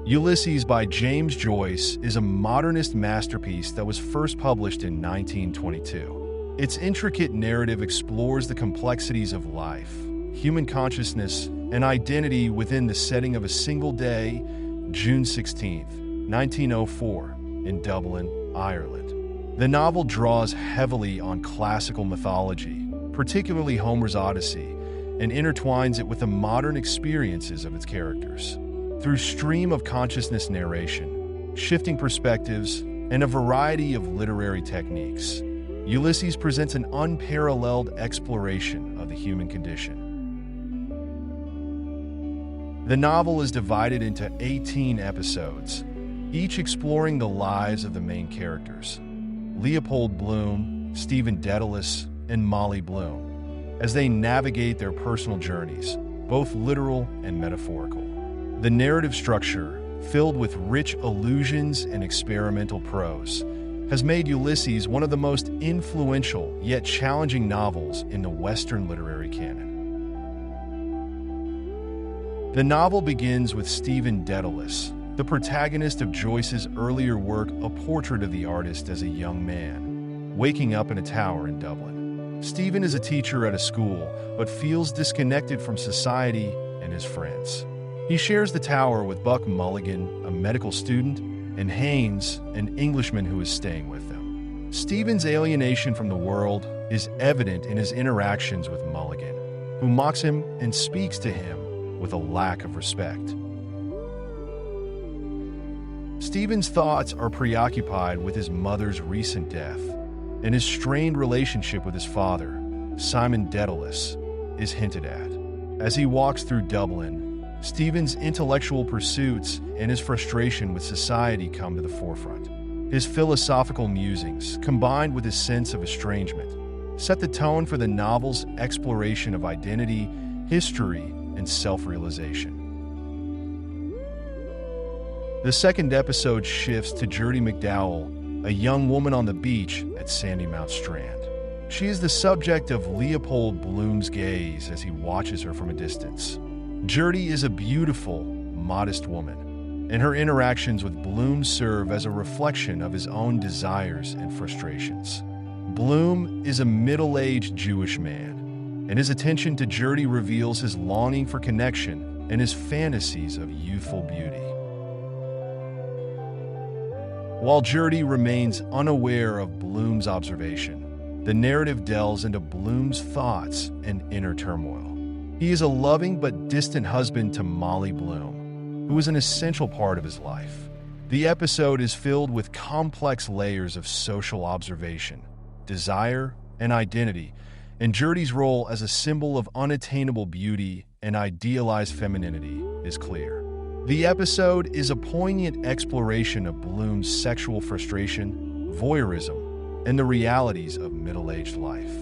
Ulysses by James Joyce is a modernist masterpiece that was first published in 1922. Its intricate narrative explores the complexities of life, human consciousness, and identity within the setting of a single day, June 16, 1904, in Dublin, Ireland. The novel draws heavily on classical mythology, particularly Homer's Odyssey, and intertwines it with the modern experiences of its characters. Through stream of consciousness narration, shifting perspectives, and a variety of literary techniques, Ulysses presents an unparalleled exploration of the human condition. The novel is divided into 18 episodes, each exploring the lives of the main characters, Leopold Bloom, Stephen Dedalus, and Molly Bloom, as they navigate their personal journeys, both literal and metaphorical. The narrative structure, filled with rich allusions and experimental prose, has made Ulysses one of the most influential yet challenging novels in the Western literary canon. The novel begins with Stephen Dedalus, the protagonist of Joyce's earlier work A Portrait of the Artist as a Young Man, waking up in a tower in Dublin. Stephen is a teacher at a school, but feels disconnected from society and his friends. He shares the tower with Buck Mulligan, a medical student, and Haynes, an Englishman who is staying with them. Stephen's alienation from the world is evident in his interactions with Mulligan, who mocks him and speaks to him with a lack of respect. Stephen's thoughts are preoccupied with his mother's recent death, and his strained relationship with his father, Simon Dedalus, is hinted at. As he walks through Dublin, Stephen's intellectual pursuits and his frustration with society come to the forefront. His philosophical musings, combined with his sense of estrangement, set the tone for the novel's exploration of identity, history, and self-realization. The second episode shifts to Gertie McDowell, a young woman on the beach at Sandymount Strand. She is the subject of Leopold Bloom's gaze as he watches her from a distance. Gertie is a beautiful, modest woman, and her interactions with Bloom serve as a reflection of his own desires and frustrations. Bloom is a middle-aged Jewish man, and his attention to Gertie reveals his longing for connection and his fantasies of youthful beauty. While Gertie remains unaware of Bloom's observation, the narrative delves into Bloom's thoughts and inner turmoil. He is a loving but distant husband to Molly Bloom, who is an essential part of his life. The episode is filled with complex layers of social observation, desire, and identity, and Gertie's role as a symbol of unattainable beauty and idealized femininity is clear. The episode is a poignant exploration of Bloom's sexual frustration, voyeurism, and the realities of middle-aged life.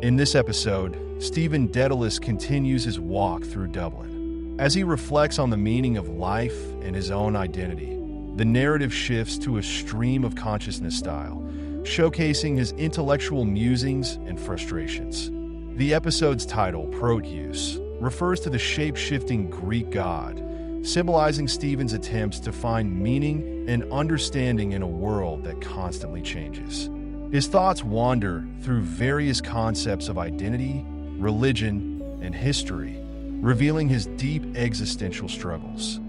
In this episode, Stephen Dedalus continues his walk through Dublin. As he reflects on the meaning of life and his own identity, the narrative shifts to a stream of consciousness style, showcasing his intellectual musings and frustrations. The episode's title, Proteus, refers to the shape-shifting Greek god, symbolizing Stephen's attempts to find meaning and understanding in a world that constantly changes. His thoughts wander through various concepts of identity, religion, and history, revealing his deep existential struggles.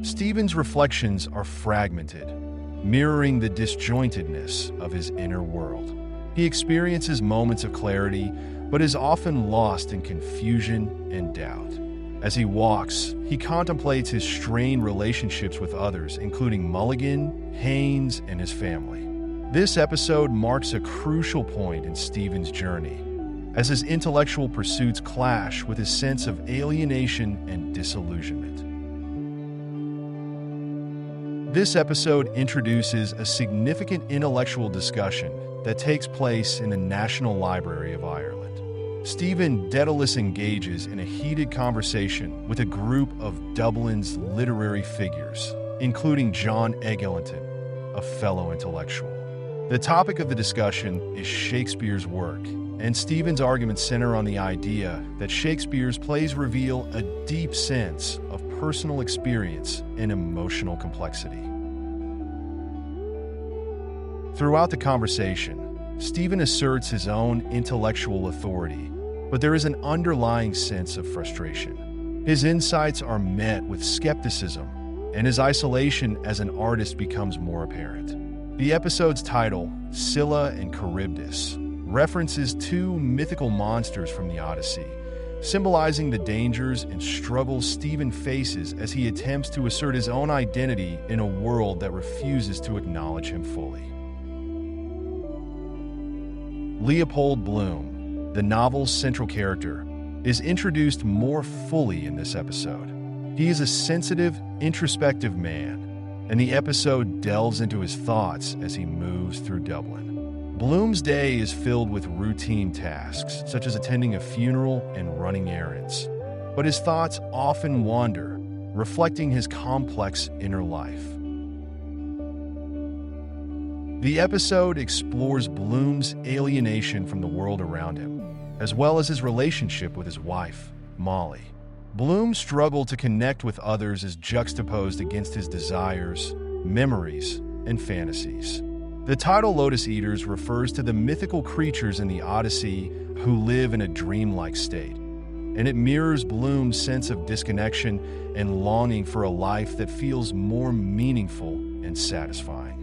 Stephen's reflections are fragmented, mirroring the disjointedness of his inner world. He experiences moments of clarity, but is often lost in confusion and doubt. As he walks, he contemplates his strained relationships with others, including Mulligan, Haynes, and his family. This episode marks a crucial point in Stephen's journey, as his intellectual pursuits clash with his sense of alienation and disillusionment. This episode introduces a significant intellectual discussion that takes place in the National Library of Ireland. Stephen Dedalus engages in a heated conversation with a group of Dublin's literary figures, including John Eglinton, a fellow intellectual. The topic of the discussion is Shakespeare's work and Stephen's arguments center on the idea that Shakespeare's plays reveal a deep sense of personal experience and emotional complexity. Throughout the conversation, Stephen asserts his own intellectual authority, but there is an underlying sense of frustration. His insights are met with skepticism, and his isolation as an artist becomes more apparent. The episode's title, Scylla and Charybdis, references two mythical monsters from the Odyssey, symbolizing the dangers and struggles Stephen faces as he attempts to assert his own identity in a world that refuses to acknowledge him fully. Leopold Bloom, the novel's central character, is introduced more fully in this episode. He is a sensitive, introspective man, and the episode delves into his thoughts as he moves through Dublin. Bloom's day is filled with routine tasks, such as attending a funeral and running errands, but his thoughts often wander, reflecting his complex inner life. The episode explores Bloom's alienation from the world around him, as well as his relationship with his wife, Molly. Bloom's struggle to connect with others is juxtaposed against his desires, memories, and fantasies. The title Lotus Eaters refers to the mythical creatures in the Odyssey who live in a dreamlike state, and it mirrors Bloom's sense of disconnection and longing for a life that feels more meaningful and satisfying.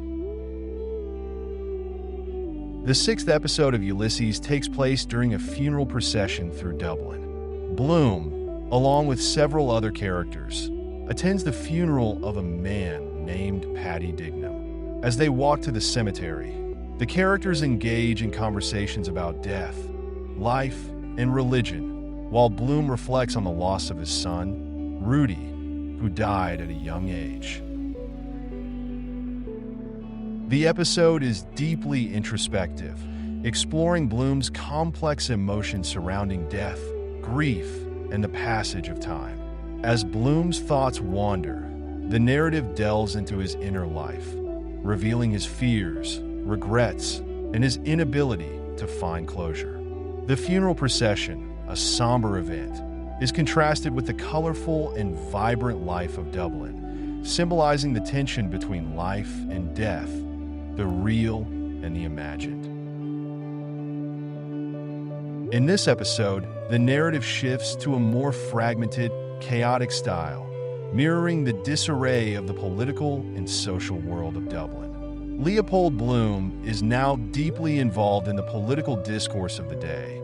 The sixth episode of Ulysses takes place during a funeral procession through Dublin. Bloom, along with several other characters, attends the funeral of a man named Paddy Dignam. As they walk to the cemetery, the characters engage in conversations about death, life, and religion, while Bloom reflects on the loss of his son, Rudy, who died at a young age. The episode is deeply introspective, exploring Bloom's complex emotions surrounding death, grief, and the passage of time. As Bloom's thoughts wander, the narrative delves into his inner life, revealing his fears, regrets, and his inability to find closure. The funeral procession, a somber event, is contrasted with the colorful and vibrant life of Dublin, symbolizing the tension between life and death, the real and the imagined. In this episode, the narrative shifts to a more fragmented, chaotic style, mirroring the disarray of the political and social world of Dublin. Leopold Bloom is now deeply involved in the political discourse of the day,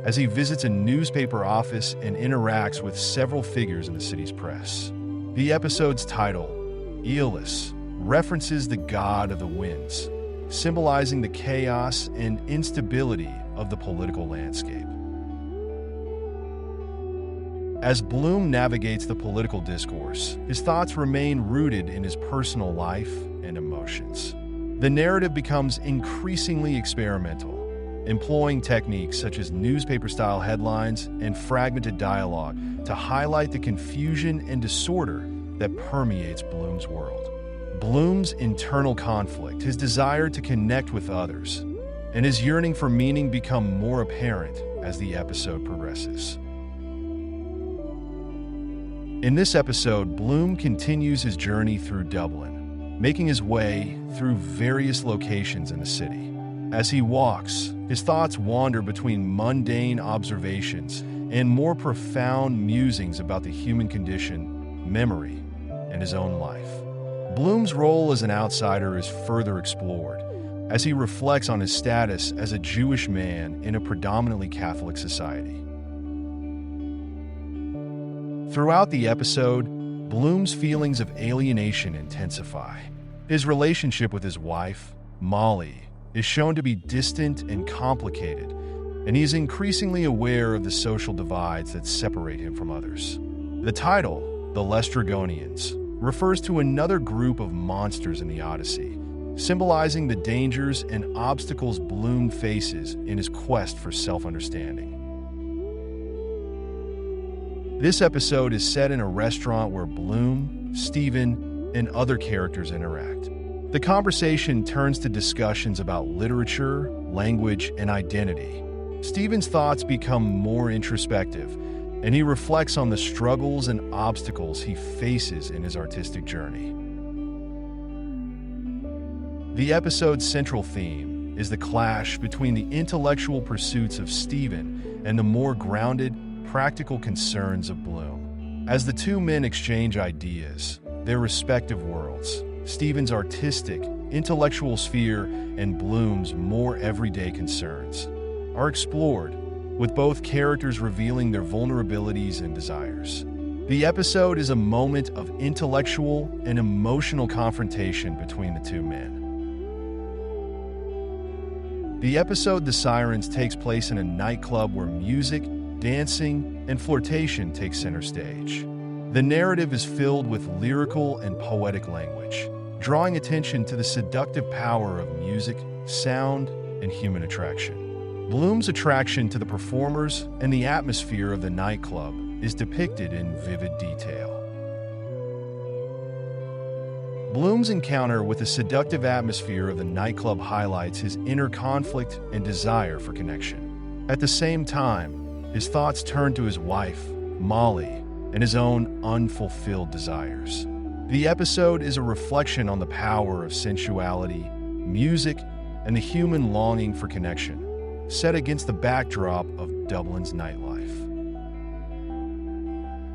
as he visits a newspaper office and interacts with several figures in the city's press. The episode's title, Aeolus, references the god of the winds, symbolizing the chaos and instability of the political landscape. As Bloom navigates the political discourse, his thoughts remain rooted in his personal life and emotions. The narrative becomes increasingly experimental, employing techniques such as newspaper-style headlines and fragmented dialogue to highlight the confusion and disorder that permeates Bloom's world. Bloom's internal conflict, his desire to connect with others, and his yearning for meaning become more apparent as the episode progresses. In this episode, Bloom continues his journey through Dublin, making his way through various locations in the city. As he walks, his thoughts wander between mundane observations and more profound musings about the human condition, memory, and his own life. Bloom's role as an outsider is further explored, as he reflects on his status as a Jewish man in a predominantly Catholic society. Throughout the episode, Bloom's feelings of alienation intensify. His relationship with his wife, Molly, is shown to be distant and complicated, and he is increasingly aware of the social divides that separate him from others. The title, The Lestrygonians, refers to another group of monsters in the Odyssey, symbolizing the dangers and obstacles Bloom faces in his quest for self-understanding. This episode is set in a restaurant where Bloom, Stephen, and other characters interact. The conversation turns to discussions about literature, language, and identity, Stephen's thoughts become more introspective, and he reflects on the struggles and obstacles he faces in his artistic journey. The episode's central theme is the clash between the intellectual pursuits of Stephen and the more grounded, practical concerns of Bloom. As the two men exchange ideas, their respective worlds, Stephen's artistic, intellectual sphere and Bloom's more everyday concerns, are explored, with both characters revealing their vulnerabilities and desires. The episode is a moment of intellectual and emotional confrontation between the two men. The episode The Sirens takes place in a nightclub where music, dancing, and flirtation take center stage. The narrative is filled with lyrical and poetic language, drawing attention to the seductive power of music, sound, and human attraction. Bloom's attraction to the performers and the atmosphere of the nightclub is depicted in vivid detail. Bloom's encounter with the seductive atmosphere of the nightclub highlights his inner conflict and desire for connection. At the same time, his thoughts turn to his wife, Molly, and his own unfulfilled desires. The episode is a reflection on the power of sensuality, music, and the human longing for connection, set against the backdrop of Dublin's nightlife.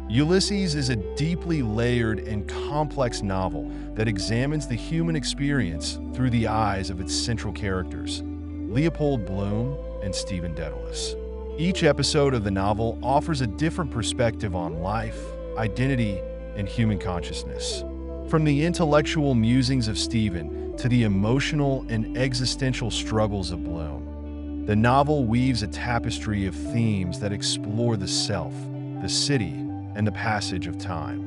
Ulysses is a deeply layered and complex novel that examines the human experience through the eyes of its central characters, Leopold Bloom and Stephen Dedalus. Each episode of the novel offers a different perspective on life, identity, and human consciousness. From the intellectual musings of Stephen to the emotional and existential struggles of Bloom, the novel weaves a tapestry of themes that explore the self, the city, and the passage of time.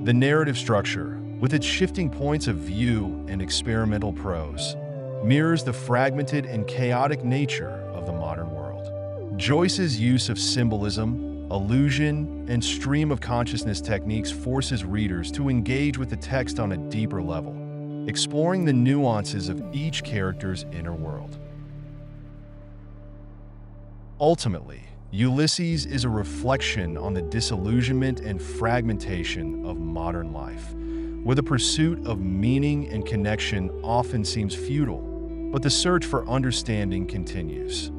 The narrative structure, with its shifting points of view and experimental prose, mirrors the fragmented and chaotic nature of the modern world. Joyce's use of symbolism, illusion, and stream of consciousness techniques forces readers to engage with the text on a deeper level, exploring the nuances of each character's inner world. Ultimately, Ulysses is a reflection on the disillusionment and fragmentation of modern life, where the pursuit of meaning and connection often seems futile, but the search for understanding continues.